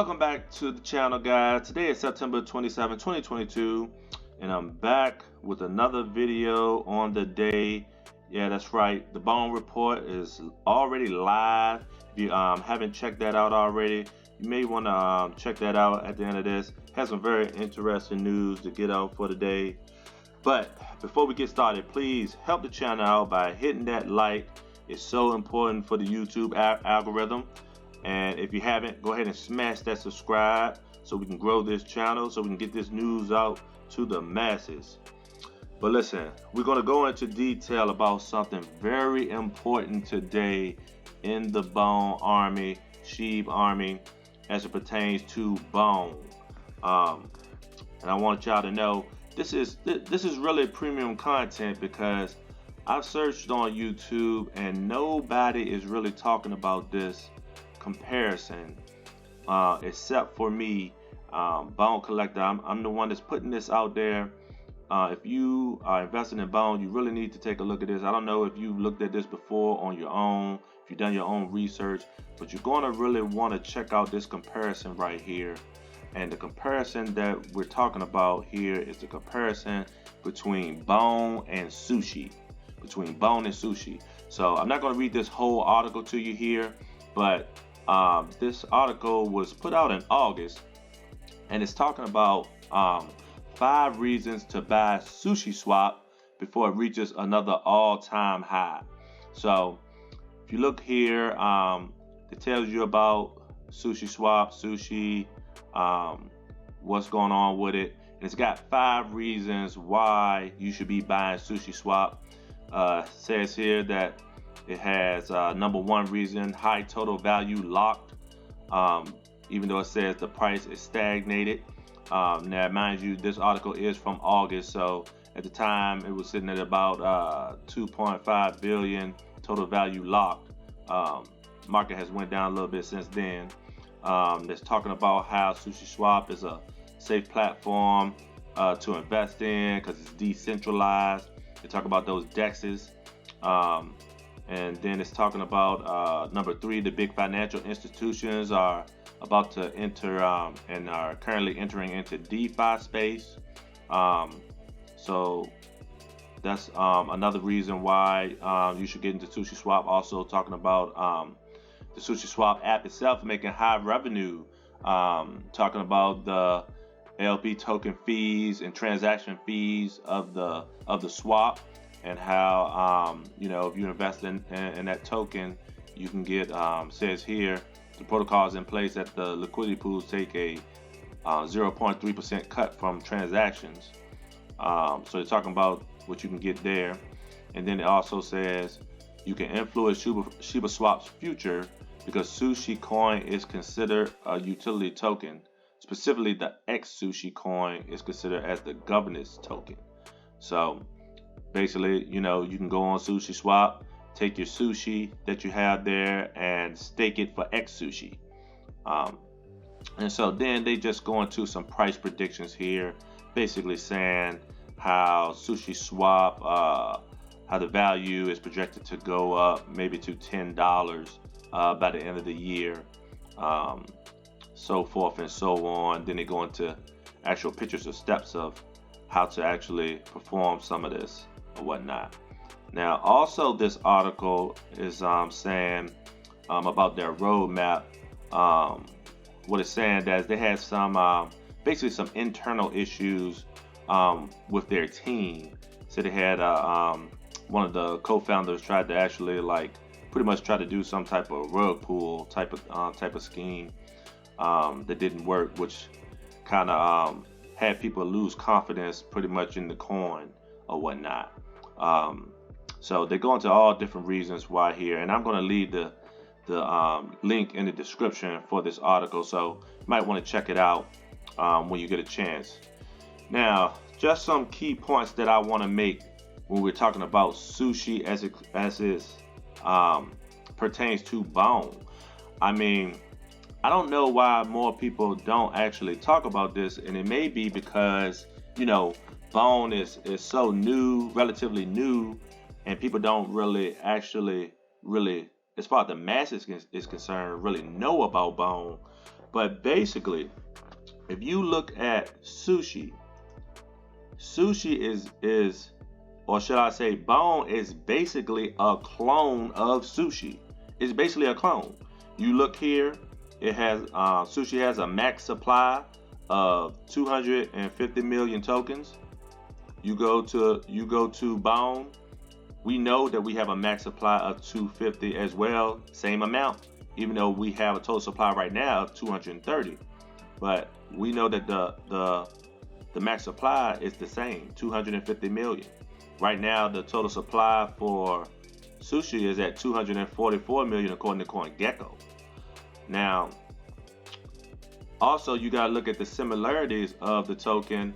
Welcome back to the channel, guys. Today is September 27, 2022, and I'm back with another video on the day. Yeah, that's right. The Bone Report is already live. If you haven't checked that out already, you may want to check that out at the end of this. Has some very interesting news to get out for the day. But before we get started, please help the channel out by hitting that like. It's so important for the YouTube algorithm. And if you haven't, go ahead and smash that subscribe so we can grow this channel, so we can get this news out to the masses. But listen, we're going to go into detail about something very important today in the Bone Army, Sheeb Army, as it pertains to bone. And I want y'all to know this is really premium content, because I've searched on YouTube and nobody is really talking about this comparison except for me, Bone Collector. I'm the one that's putting this out there. If you are investing in bone, you really need to take a look at this. I don't know if you've looked at this before on your own, if you've done your own research, but you're going to really want to check out this comparison right here. And the comparison that we're talking about here is the comparison between bone and sushi. So I'm not going to read this whole article to you here, but this article was put out in August, and it's talking about 5 reasons to buy Sushi Swap before it reaches another all-time high. So if you look here, it tells you about Sushi Swap, what's going on with it. And it's got 5 reasons why you should be buying Sushi Swap. Says here that it has number 1 reason, high total value locked, even though it says the price is stagnated. Now, mind you, this article is from August, so at the time it was sitting at about 2.5 billion total value locked. Market has went down a little bit since then. That's talking about how Sushi Swap is a safe platform to invest in because it's decentralized. They talk about those DEXs. And then it's talking about number 3, the big financial institutions are about to enter and are currently entering into DeFi space. So that's another reason why you should get into Sushi Swap. Also talking about the Sushi Swap app itself making high revenue. Talking about the LP token fees and transaction fees of the swap, and how if you invest in that token, you can get says here the protocols in place that the liquidity pools take a 0.3% cut from transactions. So they're talking about what you can get there. And then it also says you can influence Shiba Swap's future because Sushi Coin is considered a utility token. Specifically, the XSushi coin is considered as the governance token. So basically, you can go on Sushi Swap, take your sushi that you have there and stake it for XSushi. And so then they just go into some price predictions here, basically saying how Sushi Swap, how the value is projected to go up maybe to $10 by the end of the year. So forth and so on. Then they go into actual pictures or steps of how to actually perform some of this or whatnot. Now, also this article is saying about their roadmap. What it's saying that they had some basically some internal issues with their team. So they had one of the co-founders tried to actually pretty much try to do some type of rug pull type of scheme. That didn't work, which kind of had people lose confidence pretty much in the coin or whatnot. So they go into all different reasons why here, and I'm going to leave the link in the description for this article, so you might want to check it out when you get a chance. Now, just some key points that I want to make when we're talking about sushi as it pertains to bone. I mean, I don't know why more people don't actually talk about this, and it may be because bone is so new, relatively new, and people don't really actually as far as the masses is concerned, really know about bone. But basically, if you look at sushi, sushi is or should I say Bone is basically a clone of sushi. It's basically a clone. You look here, it has sushi has a max supply of 250 million tokens. You go to Bone. We know that we have a max supply of 250 as well, same amount, even though we have a total supply right now of 230. But we know that the max supply is the same, 250 million. Right now, the total supply for sushi is at 244 million according to CoinGecko. Now, also you gotta look at the similarities of the token.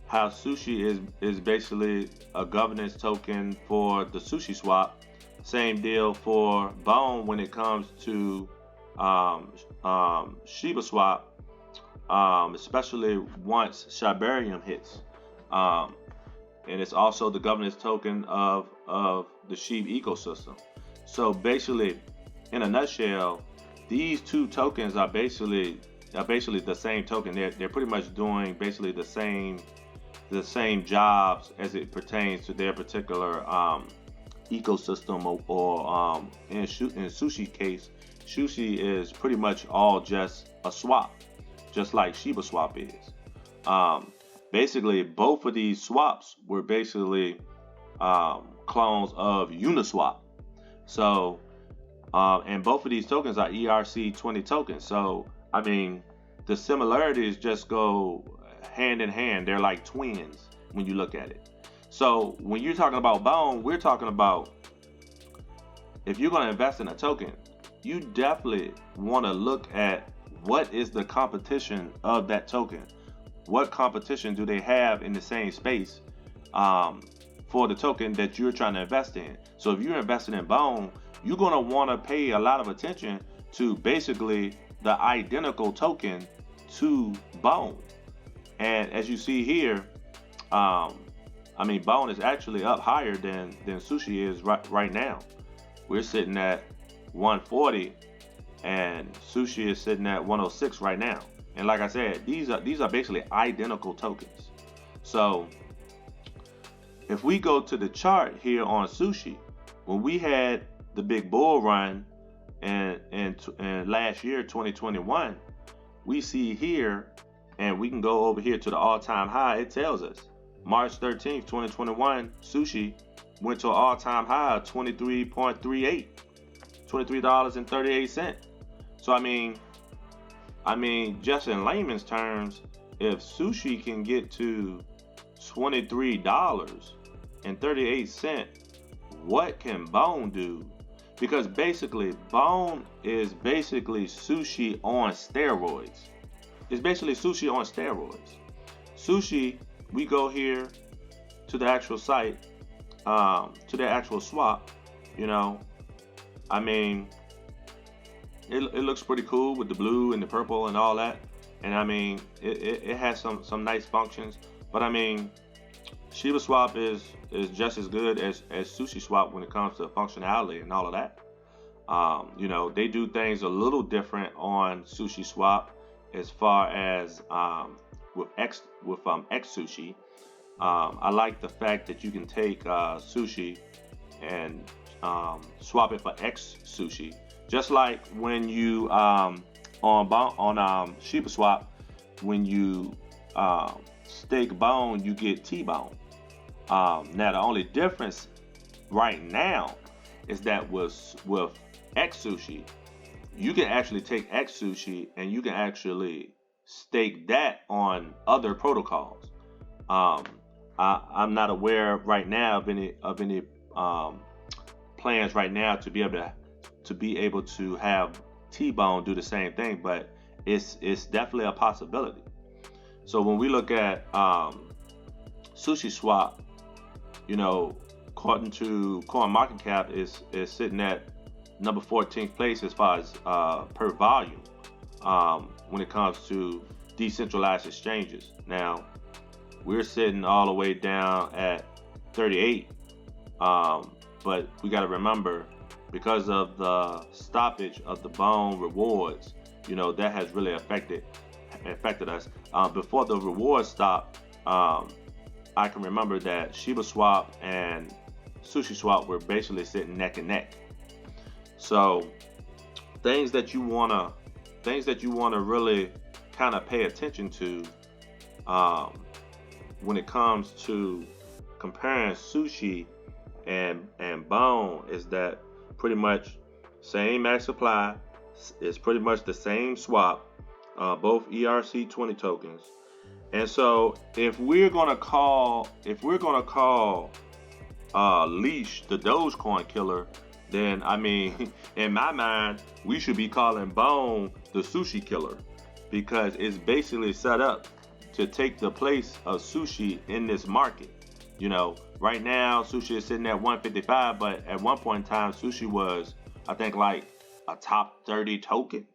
How sushi is basically a governance token for the sushi swap. Same deal for Bone when it comes to Shiba swap, especially once Shibarium hits. And it's also the governance token of the Shiba ecosystem. So basically, in a nutshell, these two tokens are basically the same token. They're pretty much doing basically the same jobs as it pertains to their particular ecosystem, or in sushi case, sushi is pretty much all just a swap, just like Shiba swap is. Basically, both of these swaps were basically clones of Uniswap. So, and both of these tokens are ERC20 tokens. So, I mean, the similarities just go hand in hand. They're like twins when you look at it. So, when you're talking about Bone, we're talking about if you're going to invest in a token, you definitely want to look at what is the competition of that token. What competition do they have in the same space for the token that you're trying to invest in? So if you're investing in Bone, you're going to want to pay a lot of attention to basically the identical token to Bone. And as you see here, I mean, Bone is actually up higher than sushi is right now. We're sitting at 140 and sushi is sitting at 106 right now. And like I said, these are basically identical tokens. So if we go to the chart here on sushi, when we had the big bull run and last year 2021, we see here, and we can go over here to the all-time high. It tells us March 13th, 2021, sushi went to an all-time high of 23.38, $23.38. So I mean, just in layman's terms, if sushi can get to $23.38, what can Bone do? Because basically, Bone is basically sushi on steroids. It's basically sushi on steroids. Sushi, we go here to the actual site, to the actual swap, I mean, it looks pretty cool with the blue and the purple and all that. And I mean, it has some nice functions. But I mean, Shiba Swap is just as good as Sushi Swap when it comes to functionality and all of that. They do things a little different on Sushi Swap as far as with X Sushi. I like the fact that you can take sushi and swap it for X Sushi. Just like when you on Shiba Swap, when you stake Bone, you get T-Bone. Now the only difference right now is that with X Sushi, you can actually take X Sushi and you can actually stake that on other protocols. I'm not aware right now of any plans right now to be able to have T-Bone do the same thing, but it's definitely a possibility. So when we look at Sushi Swap, according to CoinMarketCap, is sitting at number 14th place as far as per volume when it comes to decentralized exchanges. Now we're sitting all the way down at 38, but we got to remember, because of the stoppage of the Bone rewards, that has really affected us. Before the reward stopped, I can remember that Shiba Swap and Sushi Swap were basically sitting neck and neck. So things that you wanna really kind of pay attention to when it comes to comparing Sushi and Bone is that pretty much same max supply. It's pretty much the same swap, both ERC20 tokens. And so if we're gonna call Leash the Dogecoin killer, then I mean, in my mind, we should be calling Bone the Sushi killer, because it's basically set up to take the place of Sushi in this market. Right now Sushi is sitting at 155, but at one point in time Sushi was, I think, like a top 30 token.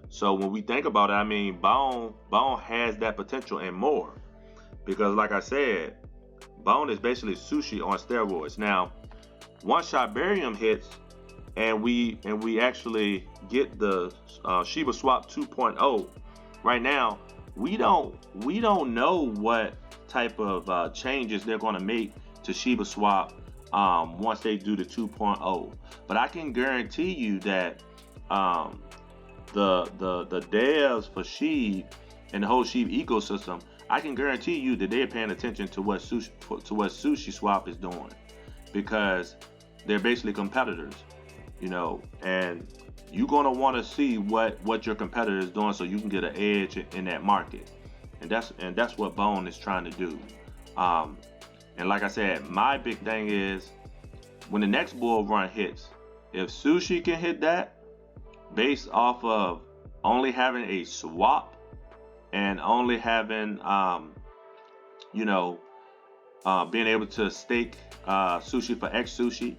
So when we think about it, I mean, Bone has that potential and more, because like I said, Bone is basically Sushi on steroids. Now, once Shibarium hits and we actually get the Shiba Swap 2.0, right now we don't know what type of changes they're going to make to Shiba Swap once they do the 2.0. But I can guarantee you that the devs for Sheeb and the whole Sheeb ecosystem, I can guarantee you that they're paying attention to what Sushi Swap is doing, because they're basically competitors, and you're gonna want to see what your competitor is doing so you can get an edge in that market, and that's what Bone is trying to do. And like I said, my big thing is when the next bull run hits, if Sushi can hit that based off of only having a swap and only having being able to stake Sushi for X Sushi,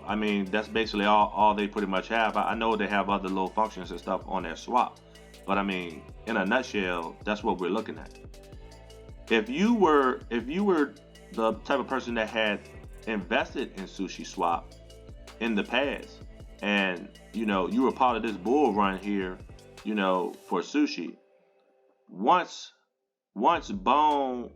I mean, that's basically all they pretty much have. I know they have other little functions and stuff on their swap, but I mean, in a nutshell, that's what we're looking at. If you were the type of person that had invested in Sushi Swap in the past, and you were part of this bull run here, for Sushi, once Bone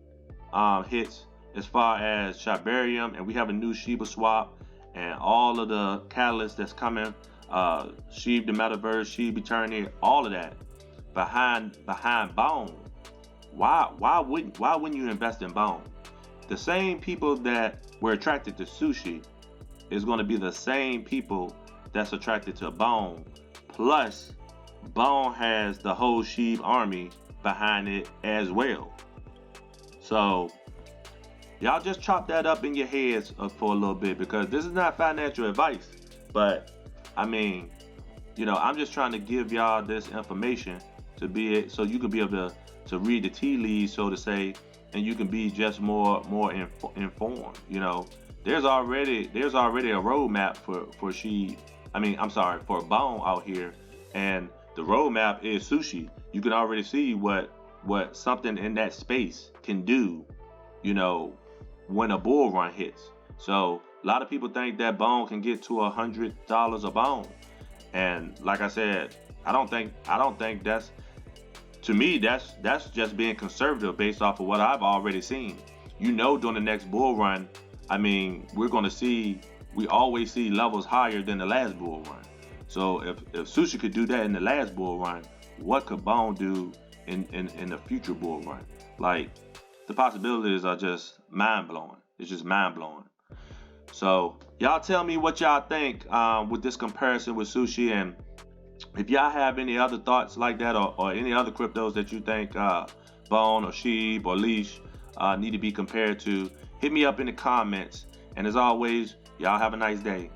hits as far as Shibarium, and we have a new Shiba Swap and all of the catalysts that's coming, Sheeb the Metaverse, Sheeb Eternity, all of that behind Bone, why wouldn't you invest in Bone? The same people that were attracted to Sushi is going to be the same people that's attracted to Bone, plus Bone has the whole Sheeb army behind it as well. So y'all just chop that up in your heads for a little bit, because this is not financial advice, but I mean, I'm just trying to give y'all this information so you can be able to read the tea leaves, so to say, and you can be just more informed. There's already a roadmap for Bone out here, and the roadmap is Sushi. You can already see what something in that space can do, when a bull run hits. So a lot of people think that Bone can get to $100 a bone, and like I said, I don't think that's, to me, that's just being conservative based off of what I've already seen. During the next bull run, I mean, we always see levels higher than the last bull run. So if Sushi could do that in the last bull run, what could Bone do in the future bull run? Like, the possibilities are just mind-blowing. It's just mind-blowing. So y'all tell me what y'all think with this comparison with Sushi, and if y'all have any other thoughts like that, or any other cryptos that you think Bone or Sheeb or Leash need to be compared to, hit me up in the comments. And as always, y'all have a nice day.